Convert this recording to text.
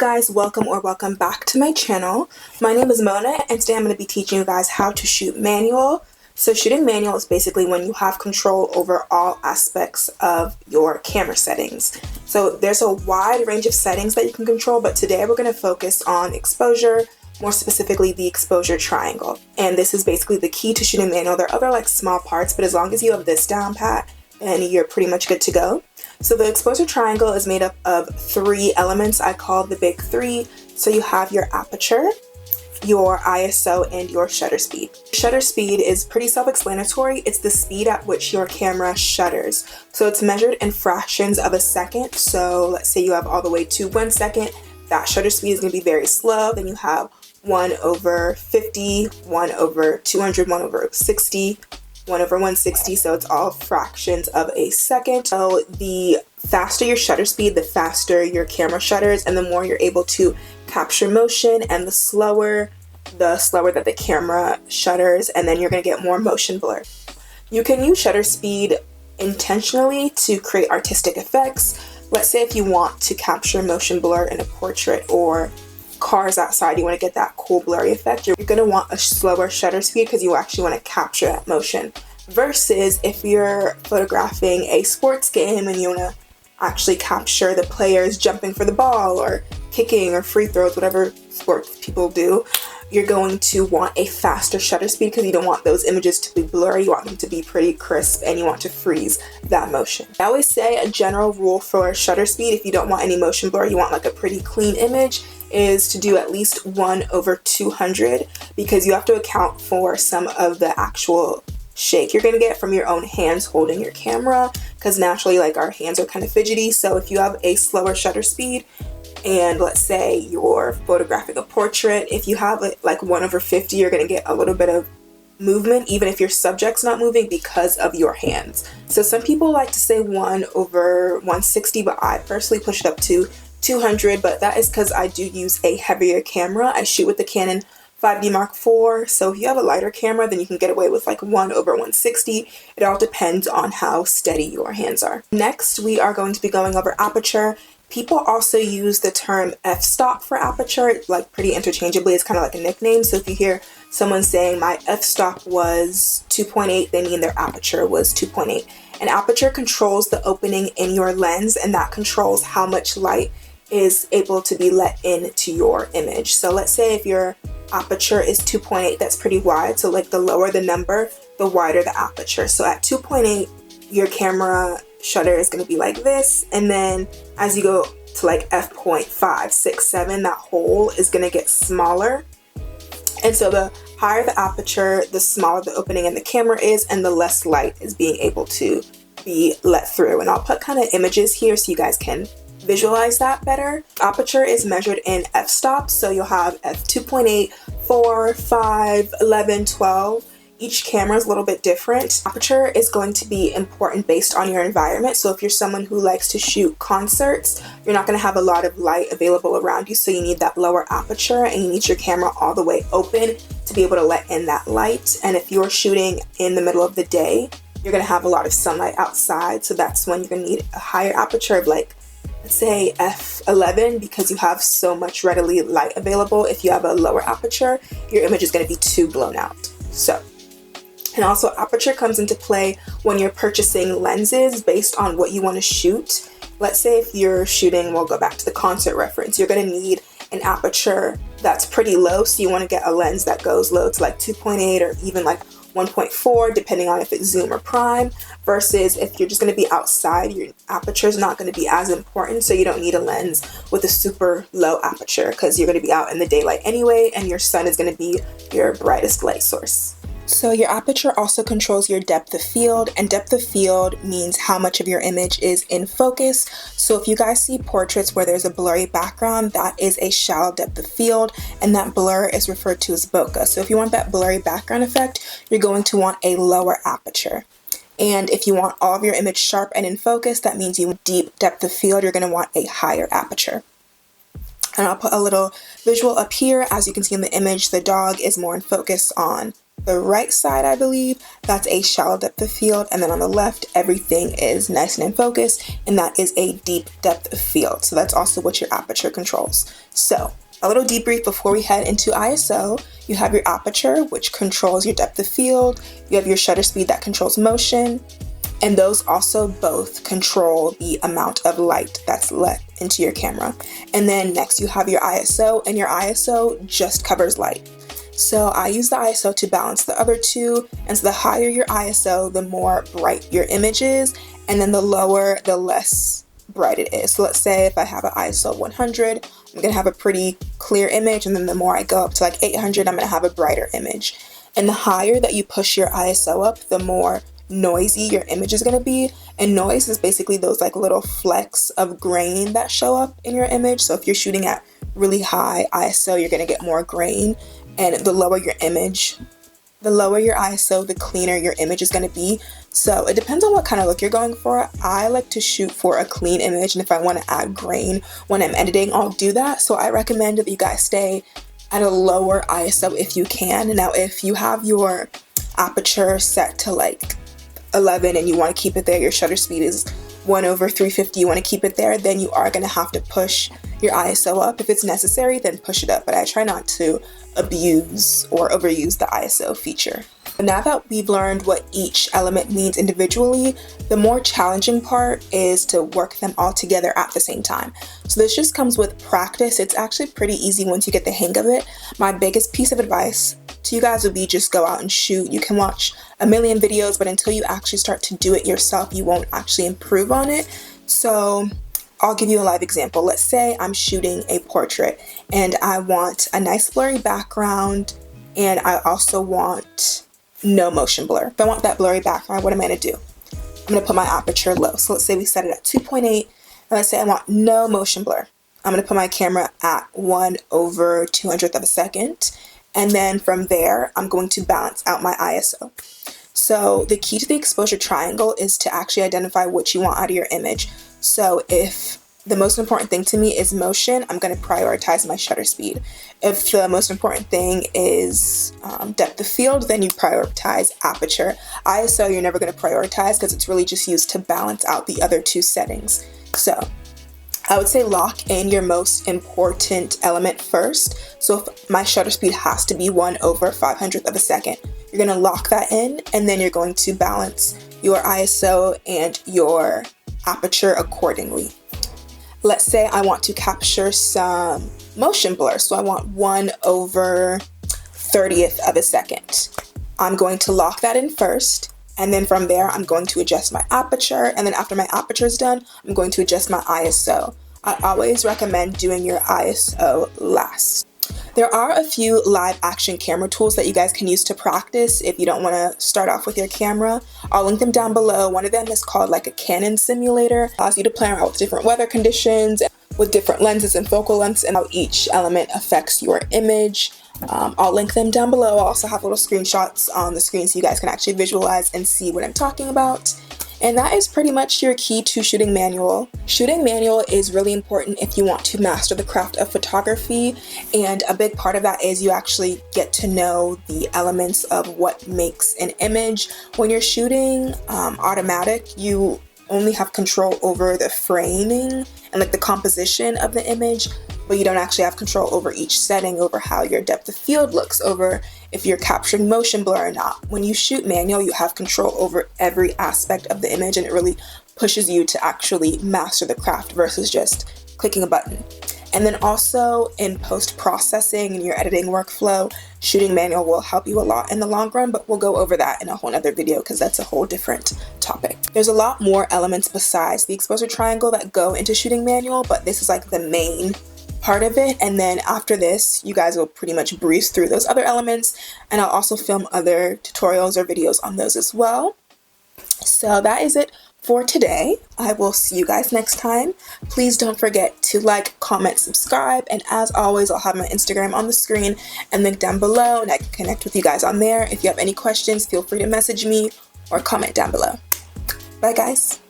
guys, welcome back to my channel. My name is Mona and today I'm going to be teaching you guys how to shoot manual. So shooting manual is basically when you have control over all aspects of your camera settings. So there's a wide range of settings that you can control, but today we're going to focus on exposure, more specifically the exposure triangle. And this is basically the key to shooting manual. There are other like small parts, but as long as you have this down pat, then you're pretty much good to go. So the exposure triangle is made up of three elements I call the big three. So you have your aperture, your ISO, and your shutter speed. Shutter speed is pretty self-explanatory. It's the speed at which your camera shutters. So it's measured in fractions of a second. So let's say you have all the way to 1 second. That shutter speed is going to be very slow. Then you have 1/50, 1/200, 1/60, 1/160, so it's all fractions of a second. So the faster your shutter speed, the faster your camera shutters, and the more you're able to capture motion, and the slower that the camera shutters, and then you're going to get more motion blur. You can use shutter speed intentionally to create artistic effects. Let's say if you want to capture motion blur in a portrait or cars outside, you want to get that cool blurry effect, you're going to want a slower shutter speed because you actually want to capture that motion. Versus if you're photographing a sports game and you want to actually capture the players jumping for the ball or kicking or free throws, whatever sports people do, you're going to want a faster shutter speed because you don't want those images to be blurry. You want them to be pretty crisp and you want to freeze that motion. I always say a general rule for shutter speed, if you don't want any motion blur, you want like a pretty clean image, is to do at least 1/200 because you have to account for some of the actual shake you're going to get from your own hands holding your camera, because naturally like our hands are kind of fidgety. So if you have a slower shutter speed and let's say you're photographing a portrait, if you have it like 1/50, you're going to get a little bit of movement even if your subject's not moving because of your hands. So some people like to say 1/160, but I personally push it up to 200, but that is because I do use a heavier camera. I shoot with the Canon 5D Mark IV, so if you have a lighter camera, then you can get away with like 1/160. It all depends on how steady your hands are. Next, we are going to be going over aperture. People also use the term f-stop for aperture, like pretty interchangeably. It's kind of like a nickname. So if you hear someone saying my f-stop was 2.8, they mean their aperture was 2.8. And aperture controls the opening in your lens, and that controls how much light is able to be let into your image. So let's say if your aperture is 2.8, that's pretty wide. So like the lower the number, the wider the aperture. So at 2.8, your camera shutter is going to be like this. And then as you go to like f.5, 6, 7, that hole is going to get smaller. And so the higher the aperture, the smaller the opening in the camera is, and the less light is being able to be let through. And I'll put kind of images here so you guys can visualize that better. Aperture is measured in f-stops, so you'll have f2.8, 4, 5, 11, 12. Each camera is a little bit different. Aperture is going to be important based on your environment. So if you're someone who likes to shoot concerts, you're not going to have a lot of light available around you, so you need that lower aperture and you need your camera all the way open to be able to let in that light. And if you're shooting in the middle of the day, you're going to have a lot of sunlight outside, so that's when you're going to need a higher aperture of like, let's say f11, because you have so much readily light available. If you have a lower aperture, your image is going to be too blown out. So, and also aperture comes into play when you're purchasing lenses based on what you want to shoot. Let's say if you're shooting, we'll go back to the concert reference, you're going to need an aperture that's pretty low, so you want to get a lens that goes low to like 2.8 or even like 1.4, depending on if it's zoom or prime, versus if you're just going to be outside, your aperture is not going to be as important, so you don't need a lens with a super low aperture because you're going to be out in the daylight anyway, and your sun is going to be your brightest light source. So your aperture also controls your depth of field, and depth of field means how much of your image is in focus. So if you guys see portraits where there's a blurry background, that is a shallow depth of field, and that blur is referred to as bokeh. So if you want that blurry background effect, you're going to want a lower aperture. And if you want all of your image sharp and in focus, that means you want deep depth of field, you're going to want a higher aperture. And I'll put a little visual up here. As you can see in the image, the dog is more in focus on the right side, I believe, that's a shallow depth of field, and then on the left, everything is nice and in focus, and that is a deep depth of field. So that's also what your aperture controls. So a little debrief before we head into ISO. You have your aperture, which controls your depth of field. You have your shutter speed that controls motion, and those also both control the amount of light that's let into your camera. And then next you have your ISO, and your ISO just covers light. So I use the ISO to balance the other two, and so the higher your ISO, the more bright your image is, and then the lower, the less bright it is. So let's say if I have an ISO 100, I'm gonna have a pretty clear image, and then the more I go up to like 800, I'm gonna have a brighter image. And the higher that you push your ISO up, the more noisy your image is going to be. And noise is basically those like little flecks of grain that show up in your image. So if you're shooting at really high ISO, you're going to get more grain, and the lower your ISO, the cleaner your image is going to be. So it depends on what kind of look you're going for. I like to shoot for a clean image, and if I want to add grain when I'm editing, I'll do that. So I recommend that you guys stay at a lower ISO if you can. Now if you have your aperture set to like 11 and you want to keep it there, your shutter speed is 1/350, you want to keep it there, then you are going to have to push your ISO up. If it's necessary, then push it up, but I try not to abuse or overuse the ISO feature. Now that we've learned what each element means individually, the more challenging part is to work them all together at the same time. So this just comes with practice. It's actually pretty easy once you get the hang of it. My biggest piece of advice to you guys would be just go out and shoot. You can watch a million videos, but until you actually start to do it yourself, you won't actually improve on it. So I'll give you a live example. Let's say I'm shooting a portrait and I want a nice blurry background, and I also want no motion blur. If I want that blurry background, what am I going to do? I'm going to put my aperture low. So let's say we set it at 2.8, and let's say I want no motion blur. I'm going to put my camera at 1/200th of a second, and then from there, I'm going to balance out my ISO. So the key to the exposure triangle is to actually identify what you want out of your image. So if the most important thing to me is motion, I'm going to prioritize my shutter speed. If the most important thing is depth of field, then you prioritize aperture. ISO you're never going to prioritize because it's really just used to balance out the other two settings. So I would say lock in your most important element first. So if my shutter speed has to be 1/500th of a second, you're going to lock that in, and then you're going to balance your ISO and your aperture accordingly. Let's say I want to capture some motion blur, so I want 1/30th of a second. I'm going to lock that in first, and then from there I'm going to adjust my aperture, and then after my aperture is done, I'm going to adjust my ISO. I always recommend doing your ISO last. There are a few live action camera tools that you guys can use to practice if you don't want to start off with your camera. I'll link them down below. One of them is called like a Canon Simulator. It allows you to play around with different weather conditions, with different lenses and focal lengths, and how each element affects your image. I'll link them down below. I'll also have little screenshots on the screen so you guys can actually visualize and see what I'm talking about. And that is pretty much your key to shooting manual. Shooting manual is really important if you want to master the craft of photography, and a big part of that is you actually get to know the elements of what makes an image. When you're shooting automatic, you only have control over the framing and like the composition of the image, but you don't actually have control over each setting, over how your depth of field looks, over if you're capturing motion blur or not. When you shoot manual, you have control over every aspect of the image, and it really pushes you to actually master the craft versus just clicking a button. And then also in post-processing and your editing workflow, shooting manual will help you a lot in the long run, but we'll go over that in a whole other video because that's a whole different topic. There's a lot more elements besides the exposure triangle that go into shooting manual, but this is like the main part of it. And then after this, you guys will pretty much breeze through those other elements, and I'll also film other tutorials or videos on those as well. So that is it for today. I will see you guys next time. Please don't forget to like, comment, subscribe, and as always, I'll have my Instagram on the screen and link down below, and I can connect with you guys on there. If you have any questions, feel free to message me or comment down below. Bye guys.